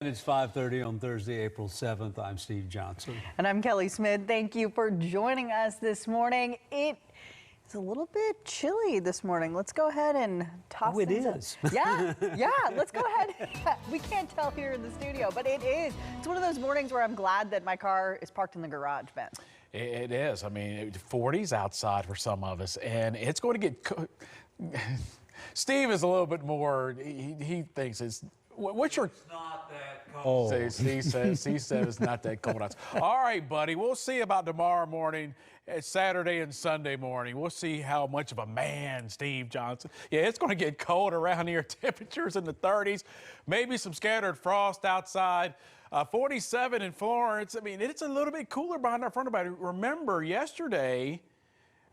it's 5:30 on Thursday, April 7th. I'm Steve Johnson. And I'm Kelly Smith. Thank you for joining us this morning. It's a little bit chilly this morning. Let's go ahead and toss it things is. up. Yeah, let's go ahead. We can't tell here in the studio, but it is. It's one of those mornings where I'm glad that my car is parked in the garage, Ben. It is. I mean, 40s outside for some of us, and it's going to get... Steve is a little bit more, he thinks it's... What's your... It's not that cold. He says it's not that cold outside. All right, buddy, we'll see about tomorrow morning. It's Saturday and Sunday morning. We'll see how much of a man Steve Johnson. Yeah, it's going to get cold around here. Temperatures in the 30s, maybe some scattered frost outside. 47 in Florence. I mean, it's a little bit cooler behind our frontal boundary. Remember, yesterday,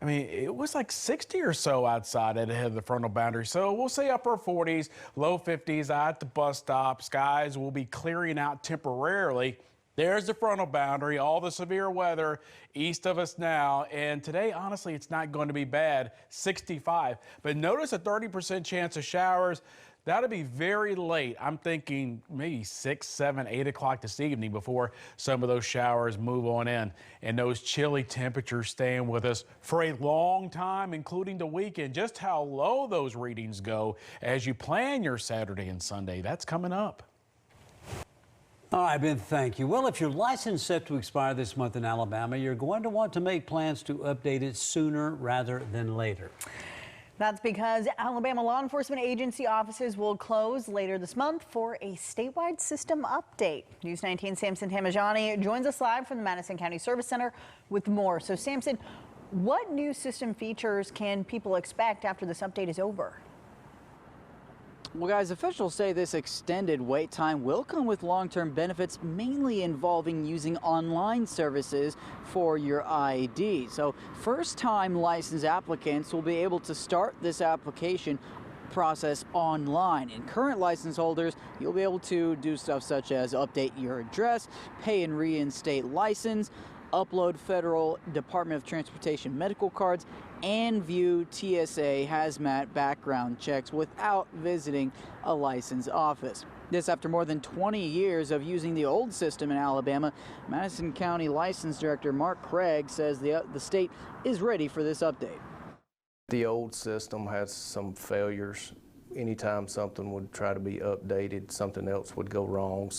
I mean, it was like 60 or so outside ahead of the frontal boundary. So we'll say upper 40s, low 50s at the bus stop. Skies will be clearing out temporarily. There's the frontal boundary, all the severe weather east of us now. And today, honestly, it's not going to be bad, 65. But notice a 30% chance of showers. That'll be very late. I'm thinking maybe 6, 7, 8 o'clock this evening before some of those showers move on in. And those chilly temperatures staying with us for a long time, including the weekend. Just how low those readings go as you plan your Saturday and Sunday, that's coming up. All right, Ben, thank you. Well, if your license is set to expire this month in Alabama, you're going to want to make plans to update it sooner rather than later. That's because Alabama law enforcement agency offices will close later this month for a statewide system update. News 19's Samson Tamajani joins us live from the Madison County Service Center with more. So, Samson, what new system features can people expect after this update is over? Well, guys, officials say this extended wait time will come with long-term benefits, mainly involving using online services for your ID. So first-time licensed applicants will be able to start this application process online. And current license holders, you'll be able to do stuff such as update your address, pay and reinstate license, upload Federal Department of Transportation medical cards, and view TSA hazmat background checks without visiting a license office. This after more than 20 years of using the old system in Alabama. Madison County License Director Mark Craig says the state is ready for this update. The old system has some failures. Anytime something would try to be updated, something else would go wrong.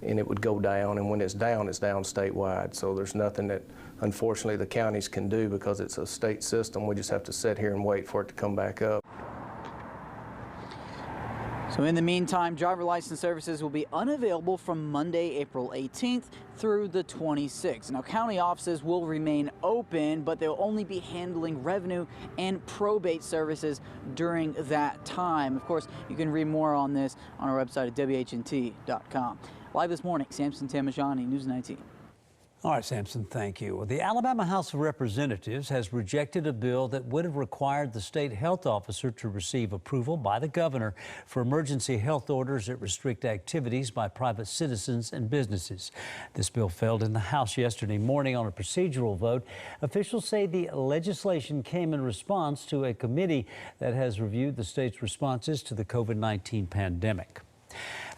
And it would go down, and when it's down statewide. So there's nothing that, unfortunately, the counties can do because it's a state system. We just have to sit here and wait for it to come back up. So in the meantime, driver license services will be unavailable from Monday, April 18th through the 26th. Now, county offices will remain open, but they'll only be handling revenue and probate services during that time. Of course, you can read more on this on our website at WHNT.com. Live this morning, Samson Tamajani, News 19. All right, Samson, thank you. Well, the Alabama House of Representatives has rejected a bill that would have required the state health officer to receive approval by the governor for emergency health orders that restrict activities by private citizens and businesses. This bill failed in the House yesterday morning on a procedural vote. Officials say the legislation came in response to a committee that has reviewed the state's responses to the COVID-19 pandemic.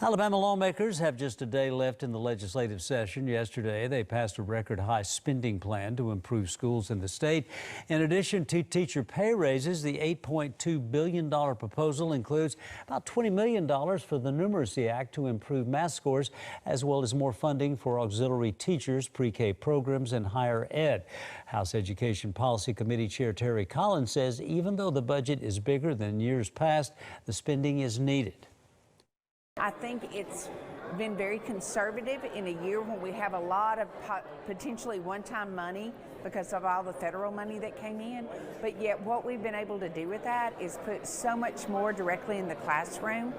Alabama lawmakers have just a day left in the legislative session. Yesterday, they passed a record-high spending plan to improve schools in the state. In addition to teacher pay raises, the $8.2 billion proposal includes about $20 million for the Numeracy Act to improve math scores, as well as more funding for auxiliary teachers, pre-K programs, and higher ed. House Education Policy Committee Chair Terry Collins says even though the budget is bigger than years past, the spending is needed. I think it's been very conservative in a year when we have a lot of potentially one-time money because of all the federal money that came in. But yet what we've been able to do with that is put so much more directly in the classroom.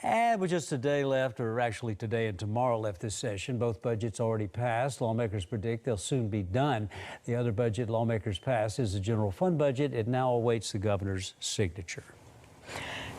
And with just a day left, or actually today and tomorrow left this session, both budgets already passed. Lawmakers predict they'll soon be done. The other budget lawmakers passed is the general fund budget. It now awaits the governor's signature.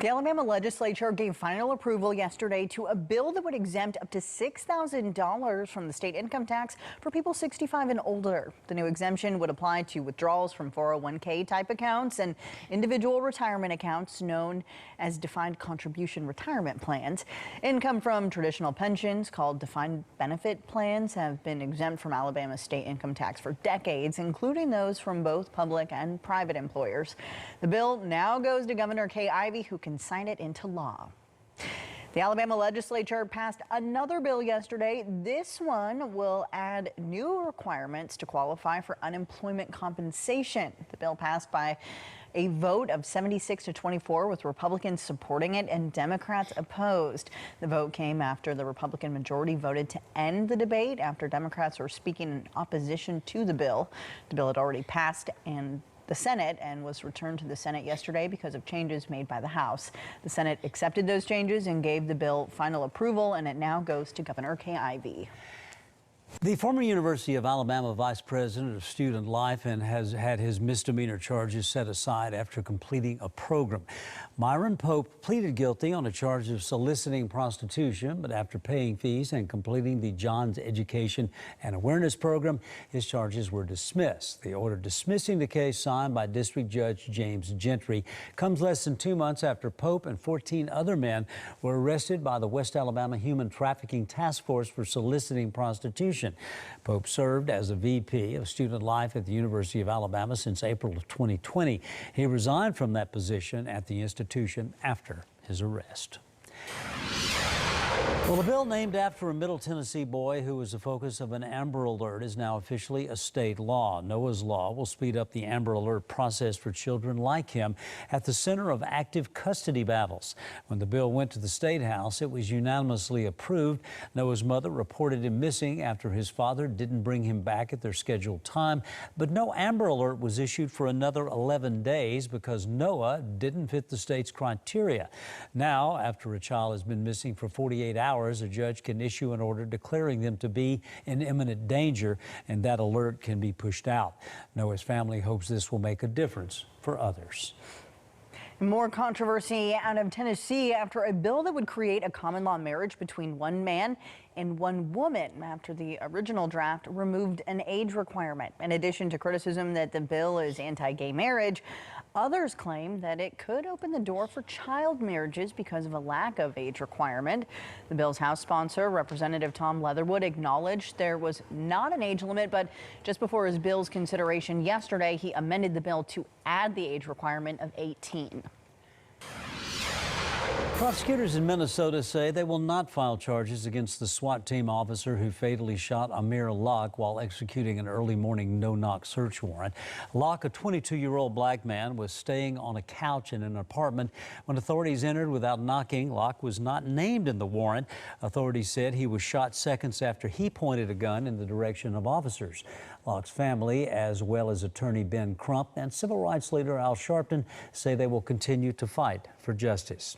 The Alabama legislature gave final approval yesterday to a bill that would exempt up to $6,000 from the state income tax for people 65 and older. The new exemption would apply to withdrawals from 401k type accounts and individual retirement accounts known as defined contribution retirement plans. Income from traditional pensions called defined benefit plans have been exempt from Alabama's state income tax for decades, including those from both public and private employers. The bill now goes to Governor Kay Ivey, who can sign it into law. The Alabama legislature passed another bill yesterday. This one will add new requirements to qualify for unemployment compensation. The bill passed by a vote of 76-24, with Republicans supporting it and Democrats opposed. The vote came after the Republican majority voted to end the debate after Democrats were speaking in opposition to the bill. The bill had already passed and the Senate and was returned to the Senate yesterday because of changes made by the House. The Senate accepted those changes and gave the bill final approval, and it now goes to Governor Kay Ivey. The former University of Alabama vice president of student life and has had his misdemeanor charges set aside after completing a program. Myron Pope pleaded guilty on a charge of soliciting prostitution, but after paying fees and completing the Johns Education and Awareness Program, his charges were dismissed. The order dismissing the case, signed by District Judge James Gentry, comes less than 2 months after Pope and 14 other men were arrested by the West Alabama Human Trafficking Task Force for soliciting prostitution. Pope served as a VP of student life at the University of Alabama since April of 2020. He resigned from that position at the institution after his arrest. Well, a bill named after a Middle Tennessee boy who was the focus of an Amber Alert is now officially a state law. Noah's Law will speed up the Amber Alert process for children like him at the center of active custody battles. When the bill went to the State House, it was unanimously approved. Noah's mother reported him missing after his father didn't bring him back at their scheduled time, but no Amber Alert was issued for another 11 days because Noah didn't fit the state's criteria. Now, after a child has been missing for 48 hours, a judge can issue an order declaring them to be in imminent danger, and that alert can be pushed out. Noah's family hopes this will make a difference for others. More controversy out of Tennessee after a bill that would create a common law marriage between one man and one woman after the original draft removed an age requirement. In addition to criticism that the bill is anti-gay marriage, others claim that it could open the door for child marriages because of a lack of age requirement. The bill's House sponsor, Representative Tom Leatherwood, acknowledged there was not an age limit, but just before his bill's consideration yesterday, he amended the bill to add the age requirement of 18. Prosecutors in Minnesota say they will not file charges against the SWAT team officer who fatally shot Amir Locke while executing an early morning no-knock search warrant. Locke, a 22-year-old black man, was staying on a couch in an apartment when authorities entered without knocking. Locke was not named in the warrant. Authorities said he was shot seconds after he pointed a gun in the direction of officers. Locke's family, as well as attorney Ben Crump and civil rights leader Al Sharpton, say they will continue to fight for justice.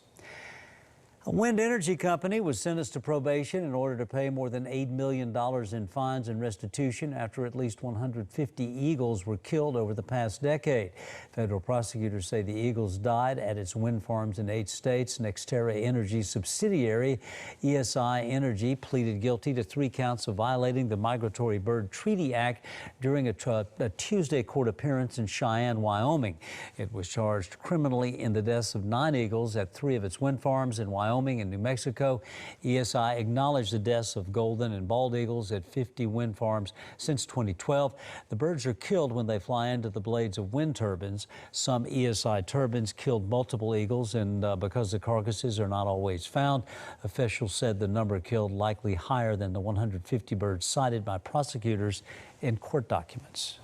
A wind energy company was sentenced to probation in order to pay more than $8 million in fines and restitution after at least 150 eagles were killed over the past decade. Federal prosecutors say the eagles died at its wind farms in 8 states. NextEra Energy subsidiary ESI Energy pleaded guilty to 3 counts of violating the Migratory Bird Treaty Act during a Tuesday court appearance in Cheyenne, Wyoming. It was charged criminally in the deaths of 9 eagles at 3 of its wind farms in Wyoming and New Mexico. ESI acknowledged the deaths of golden and bald eagles at 50 wind farms since 2012. The birds are killed when they fly into the blades of wind turbines. Some ESI turbines killed multiple eagles, and because the carcasses are not always found, officials said the number killed likely higher than the 150 birds cited by prosecutors in court documents.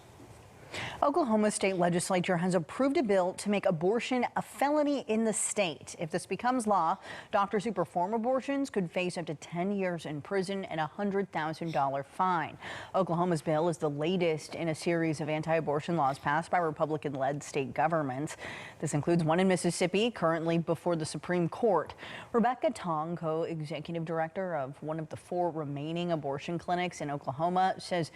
Oklahoma state legislature has approved a bill to make abortion a felony in the state. If this becomes law, doctors who perform abortions could face up to 10 years in prison and a $100,000 fine. Oklahoma's bill is the latest in a series of anti-abortion laws passed by Republican-led state governments. This includes one in Mississippi, currently before the Supreme Court. Rebecca Tong, co-executive director of one of the 4 remaining abortion clinics in Oklahoma, says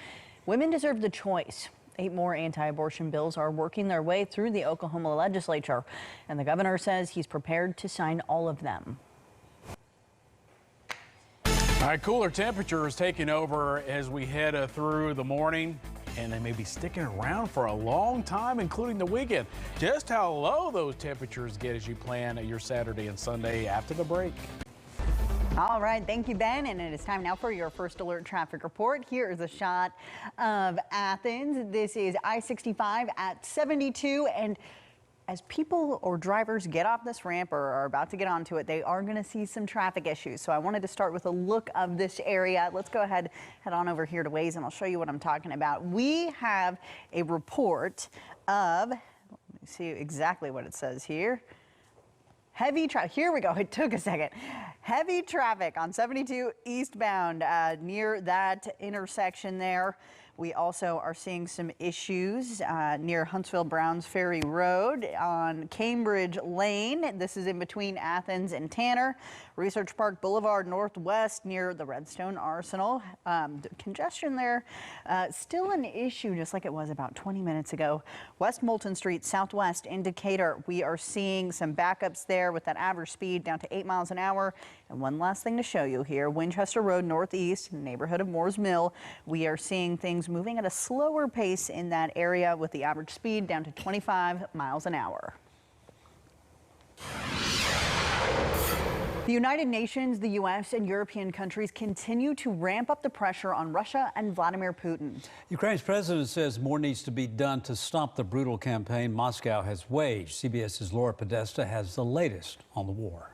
women deserve the choice. 8 more anti-abortion bills are working their way through the Oklahoma legislature, and the governor says he's prepared to sign all of them. All right, cooler temperatures taking over as we head through the morning, and they may be sticking around for a long time, including the weekend. Just how low those temperatures get as you plan your Saturday and Sunday after the break. All right, thank you, Ben. And it is time now for your first alert traffic report. Here is a shot of Athens. This is I-65 at 72. And as people or drivers get off this ramp or are about to get onto it, they are going to see some traffic issues. So I wanted to start with a look of this area. Let's go ahead, head on over here to Waze, and I'll show you what I'm talking about. We have a report of, let me see exactly what it says here. Heavy traffic. Here we go. It took a second. Heavy traffic on 72 eastbound near that intersection there. We also are seeing some issues near Huntsville Browns Ferry Road on Cambridge Lane. This is in between Athens and Tanner. Research Park Boulevard Northwest near the Redstone Arsenal. Congestion there still an issue, just like it was about 20 minutes ago. West Moulton Street Southwest in Decatur. We are seeing some backups there with that average speed down to 8 miles an hour. And one last thing to show you here, Winchester Road Northeast, neighborhood of Moores Mill. We are seeing things moving at a slower pace in that area with the average speed down to 25 miles an hour. The United Nations, the U.S., and European countries continue to ramp up the pressure on Russia and Vladimir Putin. Ukraine's president says more needs to be done to stop the brutal campaign Moscow has waged. CBS's Laura Podesta has the latest on the war.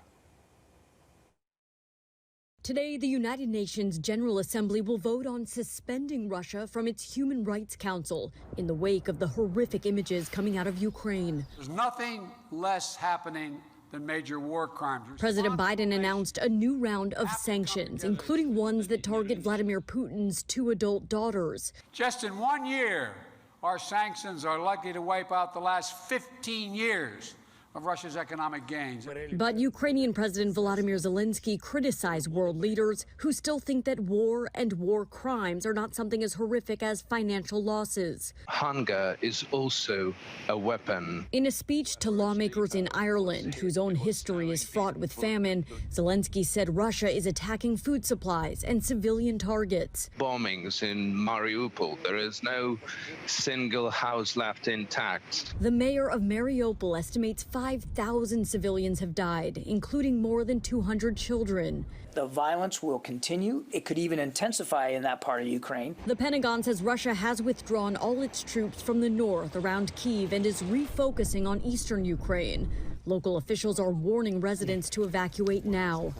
Today, the United Nations General Assembly will vote on suspending Russia from its Human Rights Council in the wake of the horrific images coming out of Ukraine. There's nothing less happening than major war crimes. President Biden announced a new round of sanctions, including ones that target Vladimir Putin's 2 adult daughters. Just in 1 year, our sanctions are likely to wipe out the last 15 years of Russia's economic gains. But Ukrainian President Volodymyr Zelensky criticized world leaders who still think that war and war crimes are not something as horrific as financial losses. Hunger is also a weapon. In a speech to lawmakers in Ireland, whose own history is fraught with famine, Zelensky said Russia is attacking food supplies and civilian targets. Bombings in Mariupol. There is no single house left intact. The mayor of Mariupol estimates 5,000 civilians have died, including more than 200 children. The violence will continue. It could even intensify in that part of Ukraine. The Pentagon says Russia has withdrawn all its troops from the north around Kyiv and is refocusing on eastern Ukraine. Local officials are warning residents to evacuate now.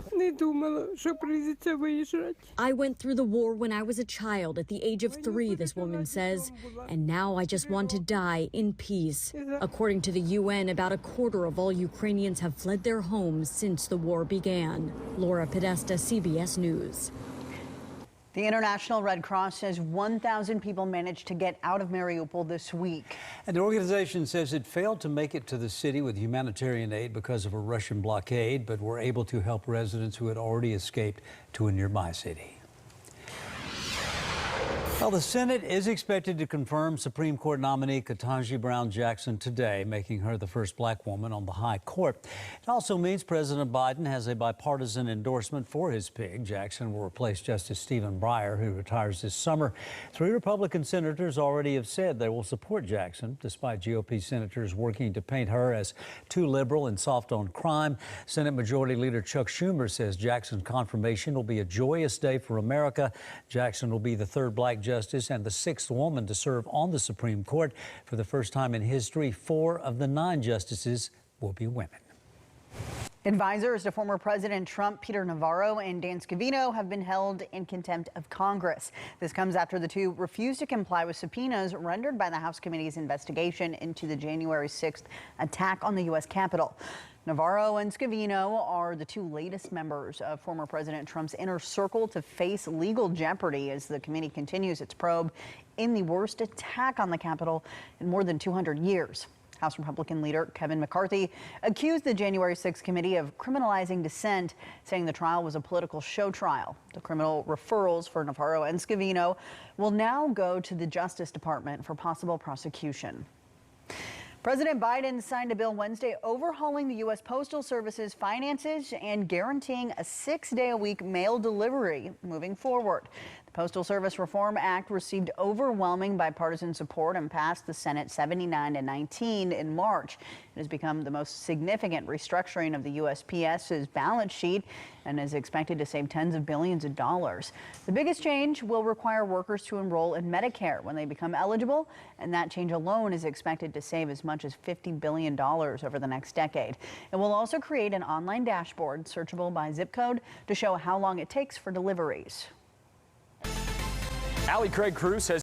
I went through the war when I was a child at the age of 3, this woman says, and now I just want to die in peace. According to the UN, about a quarter of all Ukrainians have fled their homes since the war began. Laura Podesta, CBS News. The International Red Cross says 1,000 people managed to get out of Mariupol this week. And the organization says it failed to make it to the city with humanitarian aid because of a Russian blockade, but were able to help residents who had already escaped to a nearby city. Well, the Senate is expected to confirm Supreme Court nominee Ketanji Brown Jackson today, making her the first black woman on the high court. It also means President Biden has a bipartisan endorsement for his pick. Jackson will replace Justice Stephen Breyer, who retires this summer. 3 Republican senators already have said they will support Jackson, despite GOP senators working to paint her as too liberal and soft on crime. Senate Majority Leader Chuck Schumer says Jackson's confirmation will be a joyous day for America. Jackson will be the 3rd black justice and the 6th woman to serve on the Supreme Court. For the first time in history, 4 of the 9 justices will be women. Advisors to former President Trump, Peter Navarro and Dan Scavino, have been held in contempt of Congress. This comes after the two refused to comply with subpoenas rendered by the House Committee's investigation into the January 6th attack on the U.S. Capitol. Navarro and Scavino are the 2 latest members of former President Trump's inner circle to face legal jeopardy as the committee continues its probe in the worst attack on the Capitol in more than 200 years. House Republican leader Kevin McCarthy accused the January 6th committee of criminalizing dissent, saying the trial was a political show trial. The criminal referrals for Navarro and Scavino will now go to the Justice Department for possible prosecution. President Biden signed a bill Wednesday overhauling the U.S. Postal Service's finances and guaranteeing a 6-day-a-week mail delivery moving forward. The Postal Service Reform Act received overwhelming bipartisan support and passed the Senate 79-19 in March. It has become the most significant restructuring of the USPS's balance sheet and is expected to save tens of billions of dollars. The biggest change will require workers to enroll in Medicare when they become eligible, and that change alone is expected to save as much as $50 billion over the next decade. It will also create an online dashboard searchable by zip code to show how long it takes for deliveries. Allie Craig Cruz says